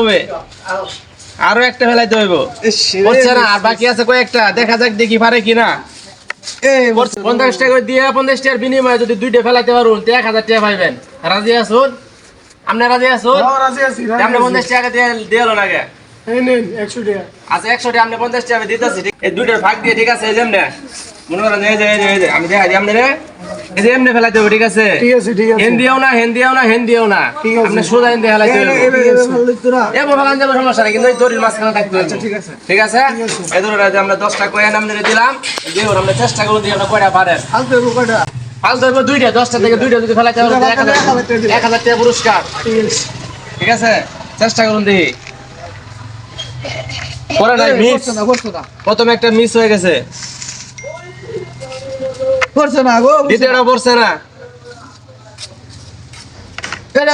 হবে, আরো একটা ফেলাইতে হইব। হচ্ছে না, আর বাকি আছে কয়েকটা, দেখা যাক দেখি পারে কিনা। 50 টাকা দিয়ে 50 টাকার বিনিময়ে যদি দুইটা ফেলাইতে পারুন 1000 টাকা পাইবেন। রাজি আছুন? আপনি রাজি আছুন? রাজি আছি। আপনি 50 টাকা দিয়ে দিলো লাগে। এই নেন 100 টাকা। আচ্ছা 100 টাকা আপনি 50 টাকা দিতেছি। এই দুইটার ভাগ দিয়ে ঠিক আছে, এই যেমনে মনে করেন এই যে আমি দেখাই দিই আপনারে, এই যে এমনি ফেলাইতে হবে। ঠিক আছে, ঠিক আছে ঠিক আছে। হিন্দিও না হিন্দিও না হিন্দিও না, ঠিক আছে। আপনি সোজা হিন্দি ফেলাইতে হবে। তোরা এমন ফেলান যাবে, সমস্যা নাই, কিন্তু এই দড়ির মাঝখানে থাকতে হবে। ঠিক আছে। ঠিক আছে, এই ধরুন এই যে আমরা 10 টাকা কয়েন আপনারে দিলাম, দিয়ে আমরা চেষ্টা করব দিয়ে আমরা কয়টা পারেন। হালতে কয়টা? ফাল ধরবো দুইটা, 10টা থেকে দুইটা যদি ফেলাইতে পারেন 1000 টাকা পুরস্কার। ঠিক আছে, চেষ্টা করুন দেখি। পরে নাই মিস, প্রথমে একটা মিস হয়ে গেছে, করছে না গো। দ্বিতীয়টা পড়ছে না,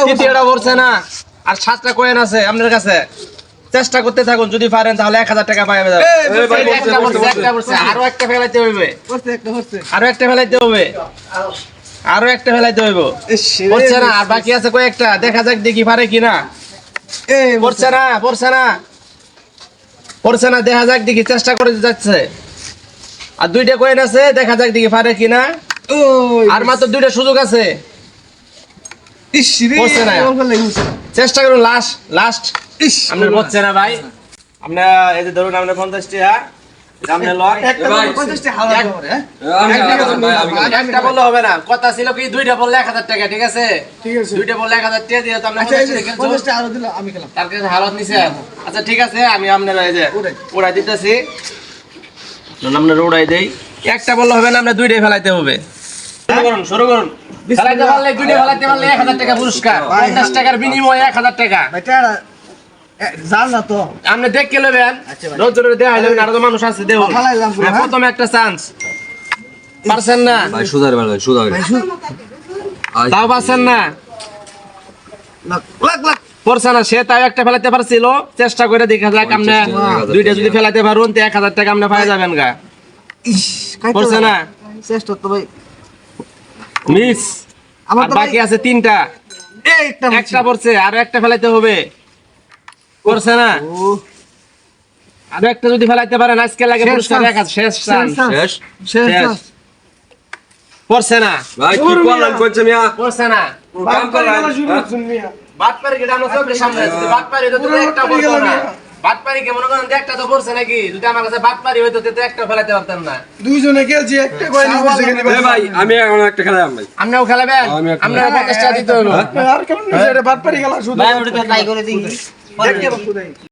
তৃতীয়টা পড়ছে না, আর 7টা কয়েন আছে আপনার কাছে। চেষ্টা করতে থাকুন, যদি পারেন তাহলে 1000 টাকা পাওয়া যাবে। একটা পড়ছে, আরো একটা ফেলাইতে হইবে, আরো একটা ফেলাইতে হবে, আরো একটা ফেলাইতে হইব। পড়ছে না, আর বাকি আছে কয়েকটা, দেখা যাক দেখি পারে কিনা। পড়ছে না, পড়ছে না, পড়ছে না, দেখা যাক দেখি, চেষ্টা করে যাচ্ছে। আর দুইটা কয়েন আছে, দেখা যাক দেখি পারে কিনা। আর মাত্র দুইটা সুযোগ আছে। পড়ছে না, চেষ্টা করুন, লাস্ট। আপনার পড়ছে না ভাই, আপনার এই যে ধরুন আপনার 50 টাকা আপনার লক। একটা বললে হবে না, কথা ছিল কি দুইটা বললে 1000 টাকা। ঠিক আছে, দুইটা বললে 1000 টাকা দিয়ে তো আপনার 50 টাকা আরো দিল, আমি খেলাম তার কাছে হালত নিছে। আচ্ছা ঠিক আছে, আমি আপনার এই যে উড়াই দিতেছি, আপনার উড়াই দেই। একটা বললে হবে না, আমরা দুইটাই ফেলাইতে হবে। শুরু করুন। ফেলাইতে পারলে দুইটা ফেলাইতে পারলে 1000 টাকা পুরস্কার, 50 টাকার বিনিময়ে 1000 টাকা। আপনি দেখে নেবেন, নজরে দেওয়া হইলেন, আরো তো মানুষ আছে দেখুন। প্রথমে একটা চান্স, পারছেন না ভাই সুদা ভাই সুদা তাও পারছেন না, পড়ছে না, সে তাও একটা ফেলাইতে পারছিল। চেষ্টা করে দেখা যাক, আপনি দুইটা যদি ফেলাইতে পারুন তো 1000 টাকা আপনি পাই যাবেন গা। পড়ছে না, চেষ্টা তো ভাই মিস। আর বাকি আছে 3টা, একটা পড়ছে, আরো একটা ফেলাইতে হবে। পড়ছে না, আরো একটা যদি ফেলাইতে পারেন আজকে লাগে পুরস্কার। শেষ চান্স, শেষ। পড়ছে না ভাই কি করলাম কইছে মিয়া পড়ছে না, কাম করলাম বাটপারি গেটা আমরা চোখের সামনে আছে, বাটপারি তো একটা পড়তো না। বাটপারি কে মনে করেন একটা তো পড়ছে নাকি, যদি আমার কাছে বাটপারি হইতো তো একটা ফেলাইতে পারতাম না। দুইজনে খেলছি, একটা কয়নি পড়ছে কেন এ ভাই আমি এখন একটা খেলাম ভাই। আপনিও খেলাবেন, আপনারা 50 টাকা দিতে হলো। আর কেমন এটা বাটপারি খেলা শুধু ভাই ওটা ট্রাই করে দেখি।